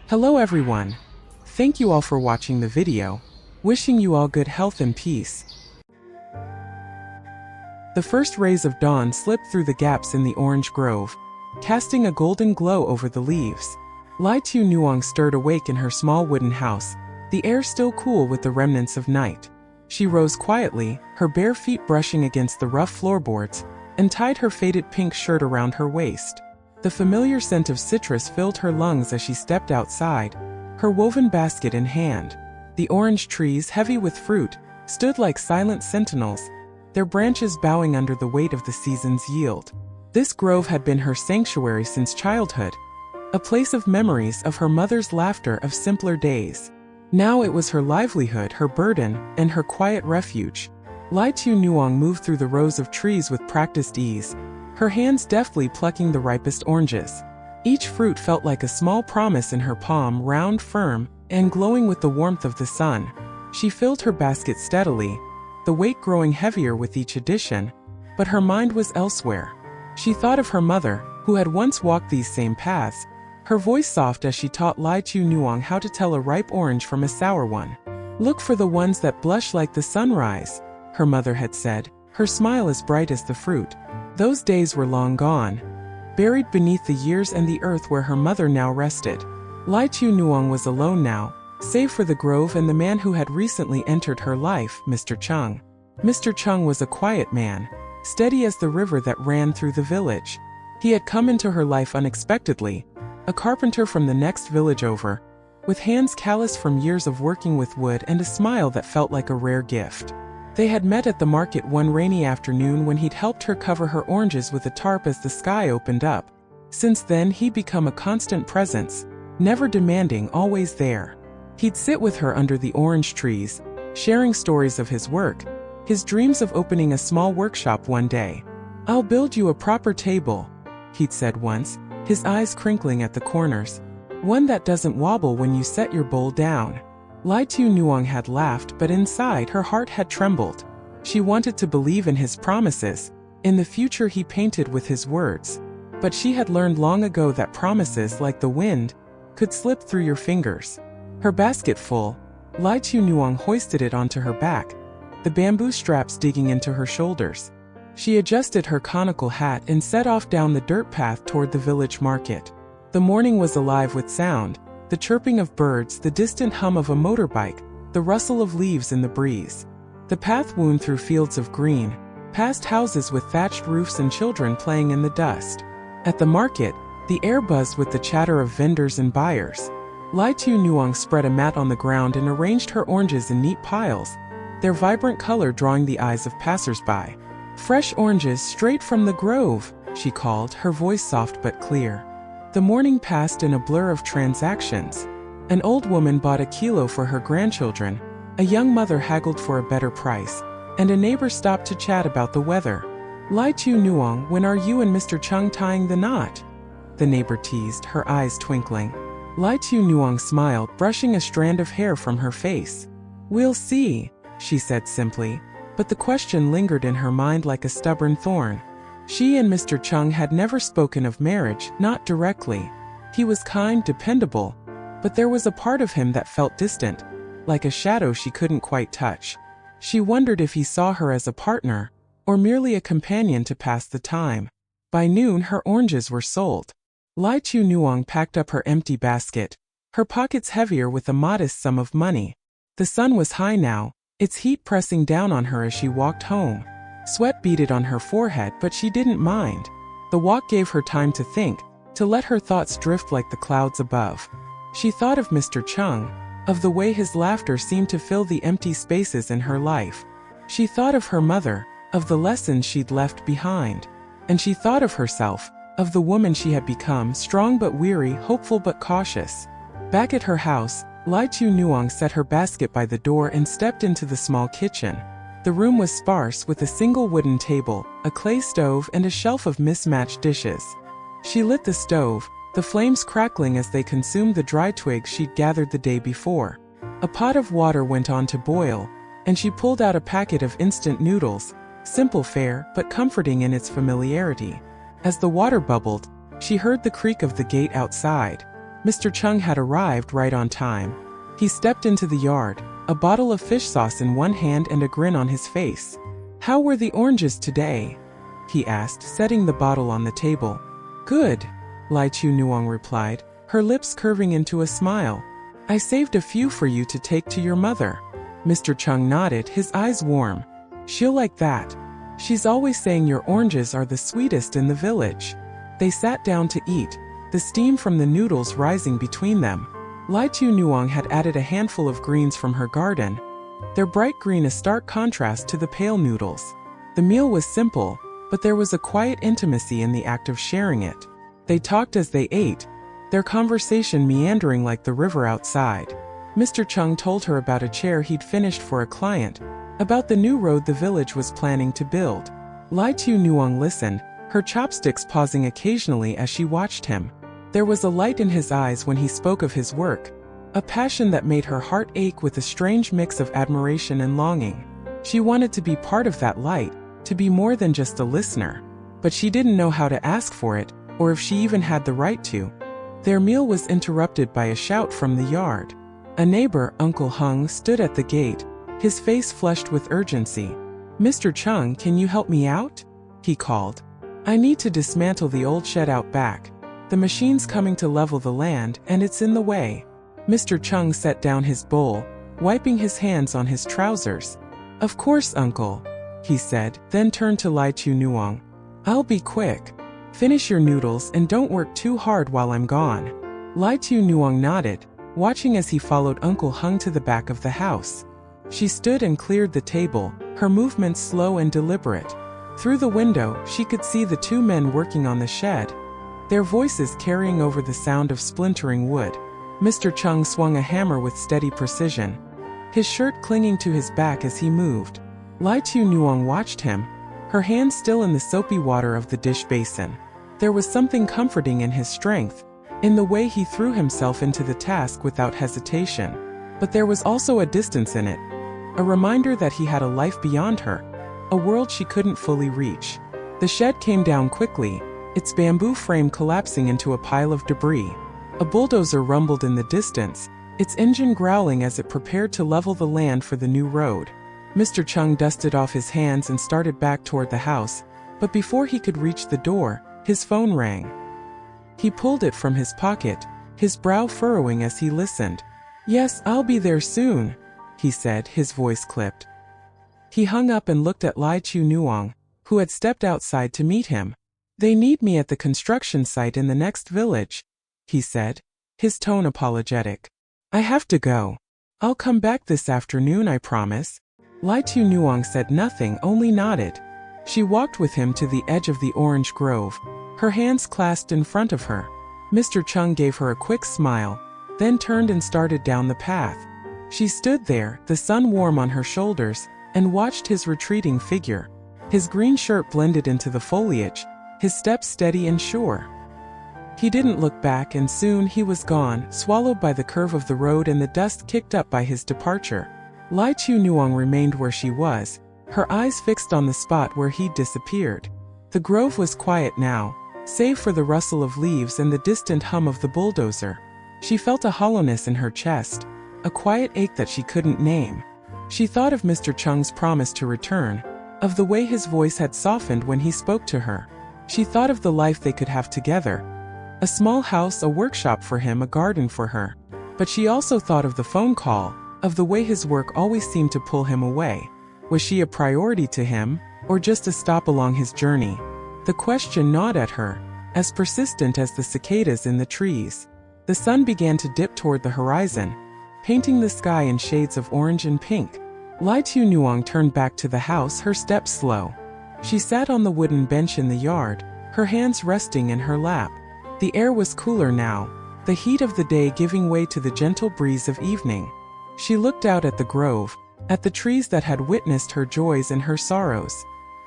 Hello everyone. Thank you all for watching the video. Wishing you all good health and peace. The first rays of dawn slipped through the gaps in the orange grove, casting a golden glow over the leaves. Lai Tu Nuong stirred awake in her small wooden house, the air still cool with the remnants of night. She rose quietly, her bare feet brushing against the rough floorboards, and tied her faded pink shirt around her waist. The familiar scent of citrus filled her lungs as she stepped outside, her woven basket in hand. The orange trees, heavy with fruit, stood like silent sentinels, their branches bowing under the weight of the season's yield. This grove had been her sanctuary since childhood, a place of memories of her mother's laughter of simpler days. Now it was her livelihood, her burden, and her quiet refuge. Lai Tu Nuong moved through the rows of trees with practiced ease, her hands deftly plucking the ripest oranges. Each fruit felt like a small promise in her palm, round, firm, and glowing with the warmth of the sun. She filled her basket steadily, the weight growing heavier with each addition, but her mind was elsewhere. She thought of her mother, who had once walked these same paths, her voice soft as she taught Lai Tu Nuong how to tell a ripe orange from a sour one. "Look for the ones that blush like the sunrise," her mother had said, her smile as bright as the fruit. Those days were long gone, buried beneath the years and the earth where her mother now rested. Lai Tu Nuong was alone now, save for the grove and the man who had recently entered her life, Mr. Chung. Mr. Chung was a quiet man, steady as the river that ran through the village. He had come into her life unexpectedly, a carpenter from the next village over, with hands calloused from years of working with wood and a smile that felt like a rare gift. They had met at the market one rainy afternoon when he'd helped her cover her oranges with a tarp as the sky opened up. Since then he'd become a constant presence, never demanding, always there. He'd sit with her under the orange trees, sharing stories of his work, his dreams of opening a small workshop one day. "I'll build you a proper table," he'd said once, his eyes crinkling at the corners. "One that doesn't wobble when you set your bowl down." Lai Tu Nuong had laughed, but inside her heart had trembled. She wanted to believe in his promises, in the future he painted with his words. But she had learned long ago that promises, like the wind, could slip through your fingers. Her basket full, Lai Tu Nuong hoisted it onto her back, the bamboo straps digging into her shoulders. She adjusted her conical hat and set off down the dirt path toward the village market. The morning was alive with sound, the chirping of birds, the distant hum of a motorbike, the rustle of leaves in the breeze. The path wound through fields of green, past houses with thatched roofs and children playing in the dust. At the market, the air buzzed with the chatter of vendors and buyers. Lai Tu Nuong spread a mat on the ground and arranged her oranges in neat piles, their vibrant color drawing the eyes of passers-by. "Fresh oranges straight from the grove," she called, her voice soft but clear. The morning passed in a blur of transactions. An old woman bought a kilo for her grandchildren, a young mother haggled for a better price, and a neighbor stopped to chat about the weather. "Lai Tu Nuong, when are you and Mr. Chung tying the knot?" the neighbor teased, her eyes twinkling. Lai Tu Nuong smiled, brushing a strand of hair from her face. "We'll see," she said simply, but the question lingered in her mind like a stubborn thorn. She and Mr. Chung had never spoken of marriage, not directly. He was kind, dependable, but there was a part of him that felt distant, like a shadow she couldn't quite touch. She wondered if he saw her as a partner, or merely a companion to pass the time. By noon her oranges were sold. Lai Tu Nuong packed up her empty basket, her pockets heavier with a modest sum of money. The sun was high now, its heat pressing down on her as she walked home. Sweat beaded on her forehead, but she didn't mind. The walk gave her time to think, to let her thoughts drift like the clouds above. She thought of Mr. Chung, of the way his laughter seemed to fill the empty spaces in her life. She thought of her mother, of the lessons she'd left behind. And she thought of herself, of the woman she had become, strong but weary, hopeful but cautious. Back at her house, Lai Tu Nuong set her basket by the door and stepped into the small kitchen. The room was sparse with a single wooden table, a clay stove, and a shelf of mismatched dishes. She lit the stove, the flames crackling as they consumed the dry twigs she'd gathered the day before. A pot of water went on to boil, and she pulled out a packet of instant noodles, simple fare but comforting in its familiarity. As the water bubbled, she heard the creak of the gate outside. Mr. Chung had arrived right on time. He stepped into the yard, a bottle of fish sauce in one hand and a grin on his face. "How were the oranges today?" he asked, setting the bottle on the table. "Good," Lai Chu Nuong replied, her lips curving into a smile. "I saved a few for you to take to your mother." Mr. Chung nodded, his eyes warm. "She'll like that. She's always saying your oranges are the sweetest in the village." They sat down to eat, the steam from the noodles rising between them. Lai Chu Nuong had added a handful of greens from her garden, their bright green a stark contrast to the pale noodles. The meal was simple, but there was a quiet intimacy in the act of sharing it. They talked as they ate, their conversation meandering like the river outside. Mr. Chung told her about a chair he'd finished for a client, about the new road the village was planning to build. Lai Chu Nuong listened, her chopsticks pausing occasionally as she watched him. There was a light in his eyes when he spoke of his work, a passion that made her heart ache with a strange mix of admiration and longing. She wanted to be part of that light, to be more than just a listener. But she didn't know how to ask for it, or if she even had the right to. Their meal was interrupted by a shout from the yard. A neighbor, Uncle Hung, stood at the gate, his face flushed with urgency. "Mr. Chung, can you help me out?" he called. "I need to dismantle the old shed out back. The machine's coming to level the land, and it's in the way." Mr. Chung set down his bowl, wiping his hands on his trousers. "Of course, Uncle," he said, then turned to Lai Chu Nuong. "I'll be quick. Finish your noodles and don't work too hard while I'm gone." Lai Chu Nuong nodded, watching as he followed Uncle Hung to the back of the house. She stood and cleared the table, her movements slow and deliberate. Through the window, she could see the two men working on the shed, their voices carrying over the sound of splintering wood. Mr. Chung swung a hammer with steady precision, his shirt clinging to his back as he moved. Lai Chu Nuong watched him, her hands still in the soapy water of the dish basin. There was something comforting in his strength, in the way he threw himself into the task without hesitation. But there was also a distance in it, a reminder that he had a life beyond her, a world she couldn't fully reach. The shed came down quickly, its bamboo frame collapsing into a pile of debris. A bulldozer rumbled in the distance, its engine growling as it prepared to level the land for the new road. Mr. Chung dusted off his hands and started back toward the house, but before he could reach the door, his phone rang. He pulled it from his pocket, his brow furrowing as he listened. "Yes, I'll be there soon," he said, his voice clipped. He hung up and looked at Lai Chu Nuong, who had stepped outside to meet him. "They need me at the construction site in the next village," he said, his tone apologetic. "I have to go. I'll come back this afternoon, I promise." Lai Chu Nuong said nothing, only nodded. She walked with him to the edge of the orange grove, her hands clasped in front of her. Mr. Chung gave her a quick smile, then turned and started down the path. She stood there, the sun warm on her shoulders, and watched his retreating figure. His green shirt blended into the foliage, his steps steady and sure. He didn't look back, and soon he was gone, swallowed by the curve of the road and the dust kicked up by his departure. Lai Chu Nuong remained where she was, her eyes fixed on the spot where he'd disappeared. The grove was quiet now, save for the rustle of leaves and the distant hum of the bulldozer. She felt a hollowness in her chest, a quiet ache that she couldn't name. She thought of Mr. Chung's promise to return, of the way his voice had softened when he spoke to her. She thought of the life they could have together. A small house, a workshop for him, a garden for her. But she also thought of the phone call, of the way his work always seemed to pull him away. Was she a priority to him, or just a stop along his journey? The question gnawed at her, as persistent as the cicadas in the trees. The sun began to dip toward the horizon, painting the sky in shades of orange and pink. Lai Chu Nuong turned back to the house, her steps slow. She sat on the wooden bench in the yard, her hands resting in her lap. The air was cooler now, the heat of the day giving way to the gentle breeze of evening. She looked out at the grove, at the trees that had witnessed her joys and her sorrows.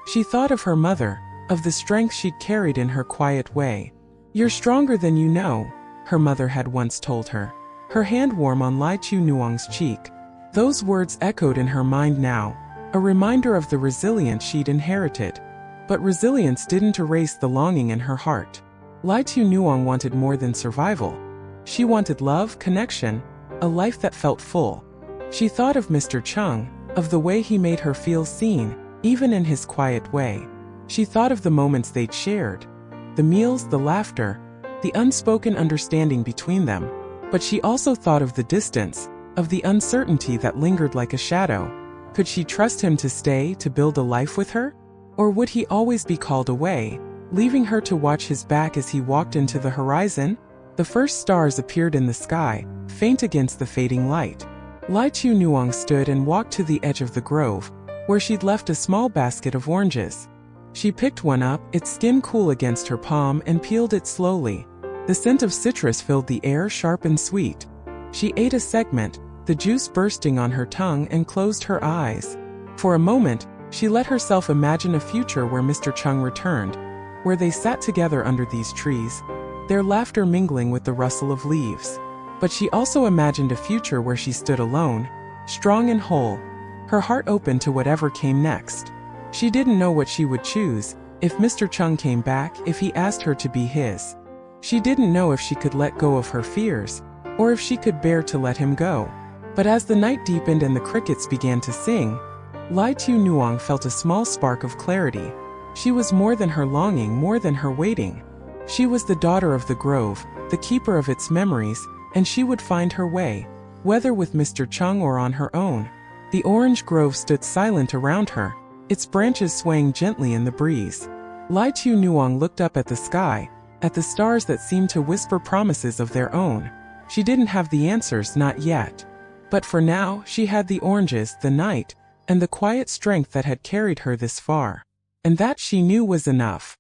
She thought of her mother, of the strength she'd carried in her quiet way. "You're stronger than you know," her mother had once told her, her hand warm on Lai Chu Nuong's cheek. Those words echoed in her mind now, a reminder of the resilience she'd inherited. But resilience didn't erase the longing in her heart. Lai Chu Nuong wanted more than survival. She wanted love, connection, a life that felt full. She thought of Mr. Chung, of the way he made her feel seen, even in his quiet way. She thought of the moments they'd shared, the meals, the laughter, the unspoken understanding between them. But she also thought of the distance, of the uncertainty that lingered like a shadow. Could she trust him to stay, to build a life with her? Or would he always be called away, leaving her to watch his back as he walked into the horizon? The first stars appeared in the sky, faint against the fading light. Lai Chu Nuong stood and walked to the edge of the grove, where she'd left a small basket of oranges. She picked one up, its skin cool against her palm, and peeled it slowly. The scent of citrus filled the air, sharp and sweet. She ate a segment, the juice bursting on her tongue, and closed her eyes. For a moment, she let herself imagine a future where Mr. Chung returned, where they sat together under these trees, their laughter mingling with the rustle of leaves. But she also imagined a future where she stood alone, strong and whole, her heart open to whatever came next. She didn't know what she would choose, if Mr. Chung came back, if he asked her to be his. She didn't know if she could let go of her fears, or if she could bear to let him go. But as the night deepened and the crickets began to sing, Lai Tu Nuong felt a small spark of clarity. She was more than her longing, more than her waiting. She was the daughter of the grove, the keeper of its memories, and she would find her way, whether with Mr. Chung or on her own. The orange grove stood silent around her, its branches swaying gently in the breeze. Lai Tu Nuong looked up at the sky, at the stars that seemed to whisper promises of their own. She didn't have the answers, not yet. But for now, she had the oranges, the night, and the quiet strength that had carried her this far. And that she knew was enough.